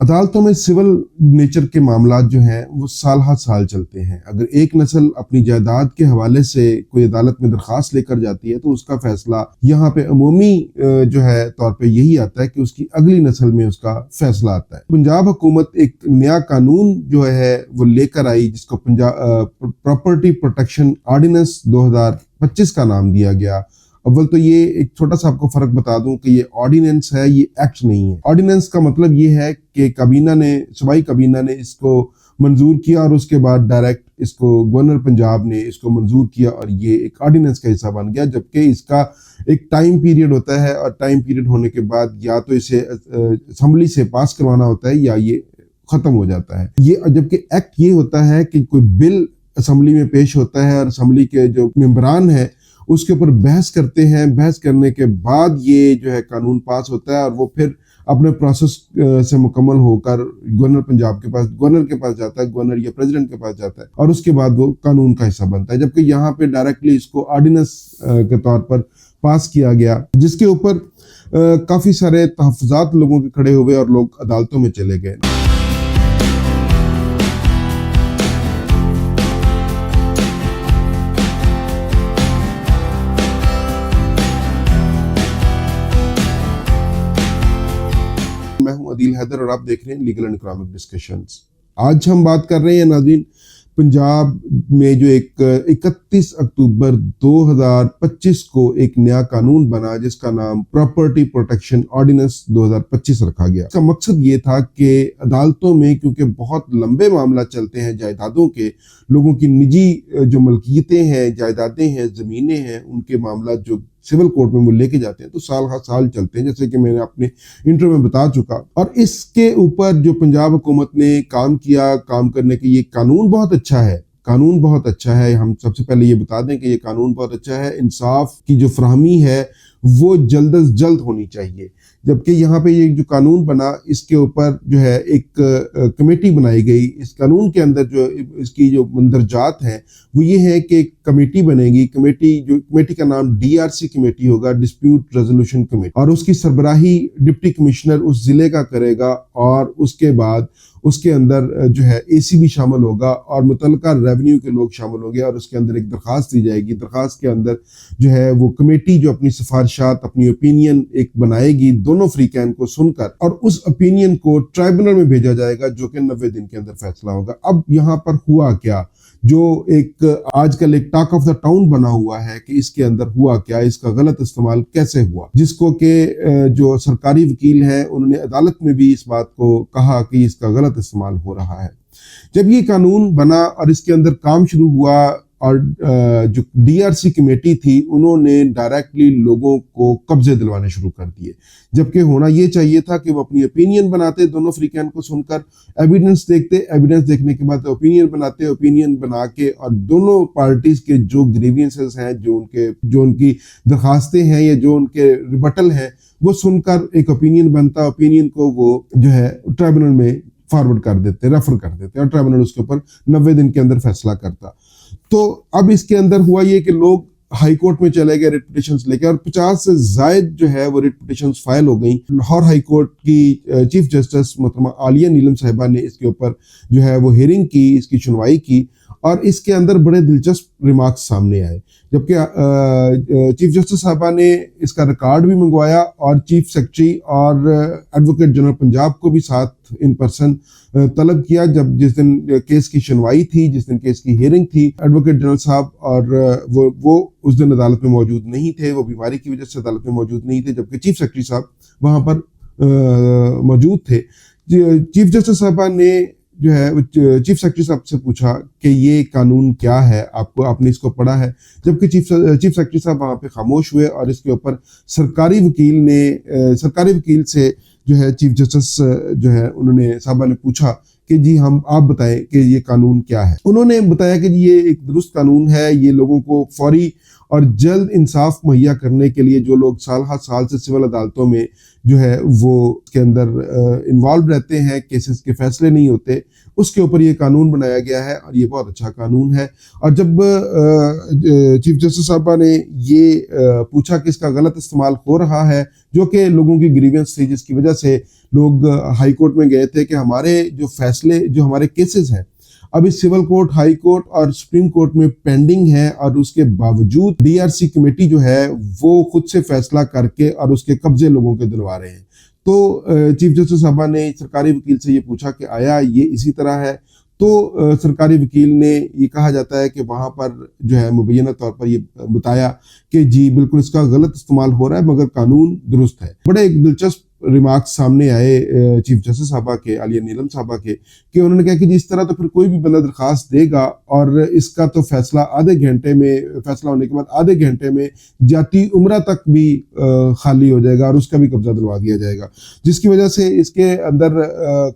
अदालतों में civil nature के मामला जो हैं वो साल हर साल चलते हैं। अगर एक नस्ल अपनी जायदाद के हवाले से कोई अदालत में दरखास्त लेकर जाती है तो उसका फैसला यहाँ पे अमूमी जो है तौर पे यही आता है कि उसकी अगली नस्ल में उसका फैसला आता है। पंजाब हुकूमत एक नया कानून जो है वो लेकर आई जिसको पंजाब प्रॉपर्टी प्रोटेक्शन ऑर्डिनेंस 2025 का नाम दिया गया। अव्वल तो ये एक छोटा सा आपको फर्क बता दूं कि ये ऑर्डिनेंस है, ये एक्ट नहीं है। ऑर्डिनेंस का मतलब ये है कि सूबाई काबीना ने इसको मंजूर किया और उसके बाद डायरेक्ट इसको गवर्नर पंजाब ने इसको मंजूर किया और ये एक ऑर्डिनेंस का हिस्सा बन गया, जबकि इसका एक टाइम पीरियड होता है और टाइम पीरियड होने के बाद या तो इसे असेंबली से पास करवाना होता है या ये खत्म हो जाता है। ये जबकि एक्ट ये होता है कि कोई बिल असेंबली में पेश होता है और असेंबली के जो मेंबरान है उसके ऊपर बहस करते हैं। बहस करने के बाद ये जो है कानून पास होता है और वो फिर अपने प्रोसेस से मुकम्मल होकर गवर्नर के पास जाता है, गवर्नर या प्रेसिडेंट के पास जाता है और उसके बाद वो कानून का हिस्सा बनता है। जबकि यहाँ पे डायरेक्टली इसको ऑर्डिनेंस के तौर पर पास किया गया, जिसके ऊपर काफी सारे तहफ्फुज़ात लोगों के खड़े हुए और लोग अदालतों में चले गए। मैं हूं अदील हैदर और आप देख रहे हैं लीगल एंड इकोनॉमिक डिस्कशंस। आज हम बात कर रहे हैं नाज़रीन पंजाब में जो एक 31 अक्टूबर 2025 को एक नया कानून बना जिसका नाम प्रॉपर्टी प्रोटेक्शन ऑर्डिनेंस 2025 रखा गया। इसका मकसद ये था कि अदालतों में क्योंकि बहुत लंबे मामला चलते हैं जायदादों के, लोगों की निजी जो मलकियतें हैं, जायदादें हैं, ज़मीनें हैं, उनके मामला जो सिविल कोर्ट में वो लेके जाते हैं तो साल हर साल चलते हैं, जैसे कि मैंने अपने इंट्रो में बता चुका। और इसके ऊपर जो पंजाब हुकूमत ने काम किया, काम करने के ये कानून बहुत अच्छा है। कानून बहुत अच्छा है। हम सबसे पहले ये बता दें कि ये कानून बहुत अच्छा है। इंसाफ की जो फराहमी है वो जल्द अज जल्द होनी चाहिए। जबकि यहाँ पे ये जो कानून बना इसके ऊपर जो है एक कमेटी बनाई गई। इस कानून के अंदर जो इसकी जो मंदरजात हैं वो ये है कि एक कमेटी बनेगी। कमेटी का नाम DRC कमेटी होगा, डिस्प्यूट रेजोल्यूशन कमेटी, और उसकी सरबराही डिप्टी कमिश्नर उस जिले का करेगा और उसके बाद उसके अंदर जो है AC भी शामिल होगा और मुतल्लिका रेवेन्यू के लोग शामिल होंगे और उसके अंदर एक दरखास्त दी जाएगी। दरखास्त के अंदर जो है वो कमेटी जो अपनी सिफारिशात, अपनी ओपिनियन एक बनाएगी दोनों फ्रीकैन को सुनकर, और उस ओपिनियन को ट्राइब्यूनल में भेजा जाएगा जो कि 90 दिन के अंदर फैसला होगा। अब यहाँ पर हुआ क्या, जो एक आजकल एक टॉक ऑफ द टाउन बना हुआ है कि इसके अंदर हुआ क्या, इसका गलत इस्तेमाल कैसे हुआ, जिसको कि जो सरकारी वकील हैं उन्होंने अदालत में भी इस बात को कहा कि इसका गलत इस्तेमाल हो रहा है। जब ये कानून बना और इसके अंदर काम शुरू हुआ और जो DRC कमेटी थी उन्होंने डायरेक्टली लोगों को कब्जे दिलवाने शुरू कर दिए, जबकि होना ये चाहिए था कि वो अपनी ओपिनियन बनाते, दोनों फ्रीकैन को सुनकर एविडेंस देखते, एविडेंस देखने के बाद ओपिनियन बनाते, ओपिनियन बना के और दोनों पार्टीज के जो ग्रीवियंसेस हैं, जो उनकी दरखास्तें हैं या जो उनके रिबटल हैं वो सुनकर एक ओपिनियन बनता। ओपिनियन को वो जो है ट्राइब्यूनल में फॉरवर्ड कर देते, रेफर कर देते और ट्राइब्यूनल उसके ऊपर 90 दिन के अंदर फैसला करता। तो अब इसके अंदर हुआ ये कि लोग हाई कोर्ट में चले गए रिट पिटिशंस लेके और 50 से जायद जो है वो रिट पिटिशंस फाइल हो गई। लाहौर हाई कोर्ट की चीफ जस्टिस मोहतरमा आलिया नीलम साहिबा ने इसके ऊपर जो है वो हियरिंग की, इसकी सुनवाई की और इसके अंदर बड़े दिलचस्प रिमार्क्स सामने आए। जबकि चीफ जस्टिस साहबा ने इसका रिकॉर्ड भी मंगवाया और चीफ सेक्रेटरी और एडवोकेट जनरल पंजाब को भी साथ इन पर्सन तलब किया। जिस दिन केस की सुनवाई थी, जिस दिन केस की हियरिंग थी, एडवोकेट जनरल साहब और वो उस दिन अदालत में मौजूद नहीं थे, वो बीमारी की वजह से अदालत में मौजूद नहीं थे, जबकि चीफ सेक्रेटरी साहब वहाँ पर मौजूद थे। चीफ जस्टिस साहबा ने जो है चीफ सेक्रेटरी साहब से पूछा कि ये कानून क्या है, आपने इसको पढ़ा है, जबकि चीफ सेक्रेटरी साहब वहाँ पे खामोश हुए और इसके ऊपर सरकारी वकील से जो है चीफ जस्टिस जो है उन्होंने साहबा ने पूछा कि जी आप बताएं कि ये कानून क्या है। उन्होंने बताया कि ये एक दुरुस्त कानून है, ये लोगों को फौरी और जल्द इंसाफ मुहैया करने के लिए जो लोग साल हर साल से सिविल अदालतों में जो है वो के अंदर इन्वॉल्व रहते हैं, केसेस के फैसले नहीं होते, उसके ऊपर ये कानून बनाया गया है और ये बहुत अच्छा कानून है। और जब चीफ जस्टिस साहबा ने ये पूछा कि इसका गलत इस्तेमाल हो रहा है, जो कि लोगों की ग्रीवेंस थी जिसकी वजह से लोग हाई कोर्ट में गए थे कि हमारे जो फैसले, जो हमारे केसेस हैं, अभी सिविल कोर्ट, हाई कोर्ट और सुप्रीम कोर्ट में पेंडिंग है, और उसके बावजूद डीआरसी कमेटी जो है वो खुद से फैसला करके और उसके कब्जे लोगों के दिलवा रहे हैं। तो चीफ जस्टिस साहबा ने सरकारी वकील से ये पूछा कि आया ये इसी तरह है, तो सरकारी वकील ने ये कहा जाता है कि वहां पर जो है मुबैना तौर पर ये बताया कि जी बिल्कुल इसका गलत इस्तेमाल हो रहा है, मगर कानून दुरुस्त है। बड़े एक दिलचस्प रिमार्क्स सामने आए चीफ जस्टिस साहबा के, आलिया नीलम साहबा के, कि उन्होंने कहा कि इस तरह तो फिर कोई भी बंदा दरखास्त देगा और इसका तो फैसला आधे घंटे में, फैसला होने के बाद आधे घंटे में जाती उम्र तक भी खाली हो जाएगा और उसका भी कब्जा दिलवा दिया जाएगा, जिसकी वजह से इसके अंदर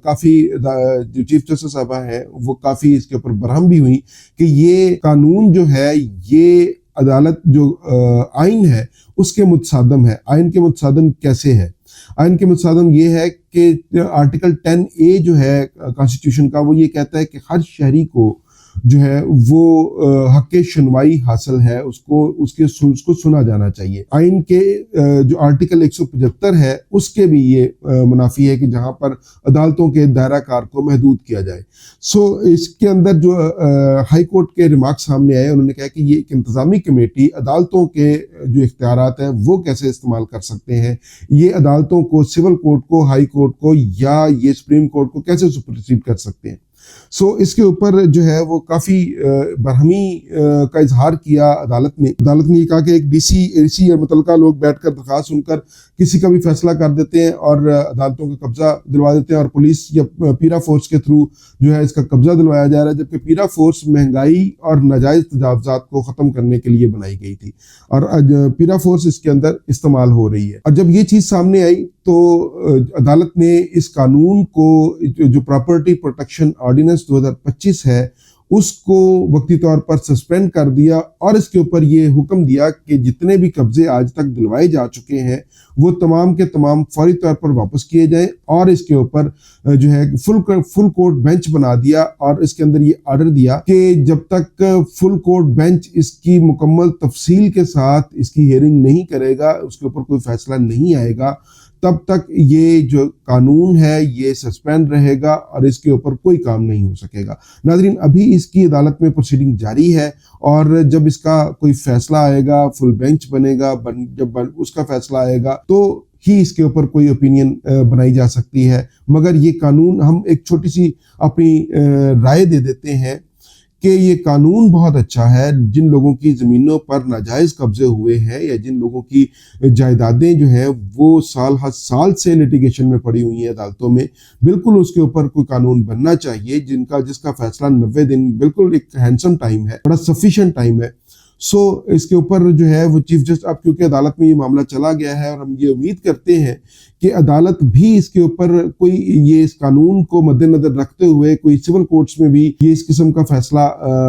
काफ़ी जो चीफ जस्टिस साहबा है वो काफ़ी इसके ऊपर बरहम भी हुई कि ये कानून जो है ये अदालत जो आइन है उसके मुतसादम है। आइन के मुतसादम कैसे है? आइन के मुतसादम ये है कि आर्टिकल 10A जो है कॉन्स्टिट्यूशन का, वो ये कहता है कि हर शहरी को जो है वो हक़ सुनवाई हासिल है, उसको सुना जाना चाहिए। आइन के जो आर्टिकल 175 है उसके भी ये मुनाफी है कि जहां पर अदालतों के दायरा कार को महदूद किया जाए। सो इसके अंदर जो हाई कोर्ट के रिमार्क सामने आए, उन्होंने कहा कि ये एक इंतजामी कमेटी अदालतों के जो इख्तियारात हैं वो कैसे इस्तेमाल कर सकते हैं, ये अदालतों को, सिविल कोर्ट को, हाई कोर्ट को या ये सुप्रीम कोर्ट को कैसे सुपरसीड कर सकते हैं। सो इसके ऊपर जो है वो काफ़ी बरहमी का इजहार किया अदालत ने। ये कहा कि एक डीसी और मुतलका लोग बैठकर दरखास्त सुनकर किसी का भी फैसला कर देते हैं और अदालतों का कब्जा दिलवा देते हैं, और पुलिस या पीरा फोर्स के थ्रू जो है इसका कब्जा दिलवाया जा रहा है, जबकि पीरा फोर्स महंगाई और नाजायज़ तजावुज़ात को ख़त्म करने के लिए बनाई गई थी और पीरा फोर्स इसके अंदर इस्तेमाल हो रही है। और जब ये चीज़ सामने आई तो अदालत ने इस कानून को, जो प्रॉपर्टी प्रोटेक्शन ऑर्डिनेंस 2025 है, उसको वक्ती तौर पर सस्पेंड कर दिया और इसके ऊपर ये हुक्म दिया कि जितने भी कब्जे आज तक दिलवाए जा चुके हैं वो तमाम के तमाम फौरी तौर पर वापस किए जाएं, और इसके ऊपर जो है फुल कोर्ट बेंच बना दिया और इसके अंदर ये ऑर्डर दिया कि जब तक फुल कोर्ट बेंच इसकी मुकम्मल तफसील के साथ इसकी हियरिंग नहीं करेगा, उसके ऊपर कोई फैसला नहीं आएगा, तब तक ये जो कानून है ये सस्पेंड रहेगा और इसके ऊपर कोई काम नहीं हो सकेगा। नाज़रीन, अभी इसकी अदालत में प्रोसीडिंग जारी है और जब इसका कोई फैसला आएगा, फुल बेंच बनेगा, जब उसका फैसला आएगा तो ही इसके ऊपर कोई ओपिनियन बनाई जा सकती है। मगर ये कानून, हम एक छोटी सी अपनी राय दे देते हैं कि ये कानून बहुत अच्छा है। जिन लोगों की ज़मीनों पर नाजायज़ कब्जे हुए हैं या जिन लोगों की जायदादें जो हैं वो साल हर साल से लिटिगेशन में पड़ी हुई हैं अदालतों में, बिल्कुल उसके ऊपर कोई कानून बनना चाहिए जिसका फैसला 90 दिन, बिल्कुल एक हैंडसम टाइम है, बड़ा सफिशिएंट टाइम है। सो इसके ऊपर जो है वो चीफ जस्टिस, अब क्योंकि अदालत में ये मामला चला गया है और हम ये उम्मीद करते हैं कि अदालत भी इसके ऊपर कोई, ये इस कानून को मद्देनजर रखते हुए कोई सिविल कोर्ट्स में भी ये इस किस्म का फैसला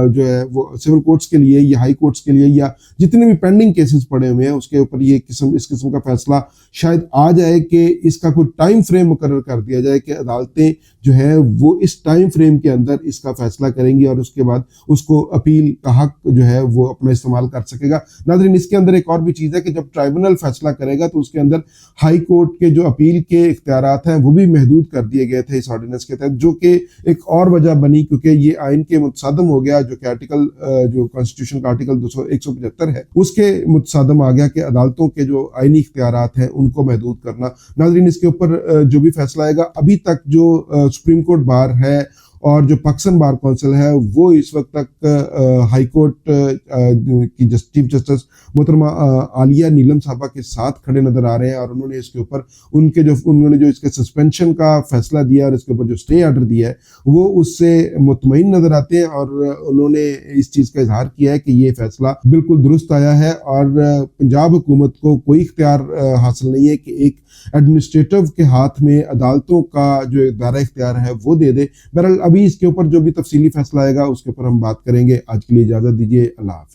जो है वो सिविल कोर्ट्स के लिए या हाई कोर्ट्स के लिए या जितने भी पेंडिंग केसेस पड़े हुए हैं उसके ऊपर इस किस्म का फैसला शायद आ जाए कि इसका कोई टाइम फ्रेम मुकर्रर कर दिया जाए कि अदालतें जो है वो इस टाइम फ्रेम के अंदर इसका फैसला करेंगी और उसके बाद उसको अपील का हक जो है वो अपना इस्तेमाल कर सकेगा। नाज़रीन, इसके अंदर एक और भी चीज़ है कि जब ट्राइब्यूनल फैसला करेगा तो उसके अंदर हाई कोर्ट के जो अपील के इख्तियारात हैं वो भी महदूद कर दिए गए थे इस ऑर्डिनेंस के तहत, जो कि एक और वजह बनी क्योंकि ये आइन के मुतसादम हो गया, जो कि आर्टिकल, जो कॉन्स्टिट्यूशन का आर्टिकल 175 है उसके मुतसादम आ गया कि अदालतों के जो आइनी इख्तियारात हैं उनको महदूद करना। नाज़रीन, इसके ऊपर जो भी फैसला आएगा, अभी तक जो सुप्रीम कोर्ट बार है और जो पाकिस्तान बार काउंसिल है वो इस वक्त तक हाई कोर्ट की चीफ जस्टिस मोहतरमा आलिया नीलम साहबा के साथ खड़े नजर आ रहे हैं और उन्होंने इसके ऊपर उन्होंने जो इसके सस्पेंशन का फैसला दिया और इसके ऊपर जो स्टे ऑर्डर दिया है वो उससे मुतमईन नजर आते हैं और उन्होंने इस चीज़ का इजहार किया है कि ये फैसला बिल्कुल दुरुस्त आया है और पंजाब हुकूमत को कोई इख्तियार हासिल नहीं है कि एक एडमिनिस्ट्रेटिव के हाथ में अदालतों का जो दायरा इख्तियार है वो दे दे। बहरहाल अभी इसके ऊपर जो भी तफसीली फैसला आएगा उसके ऊपर हम बात करेंगे। आज के लिए इजाज़त दीजिए। अल्लाह हाफ़िज़।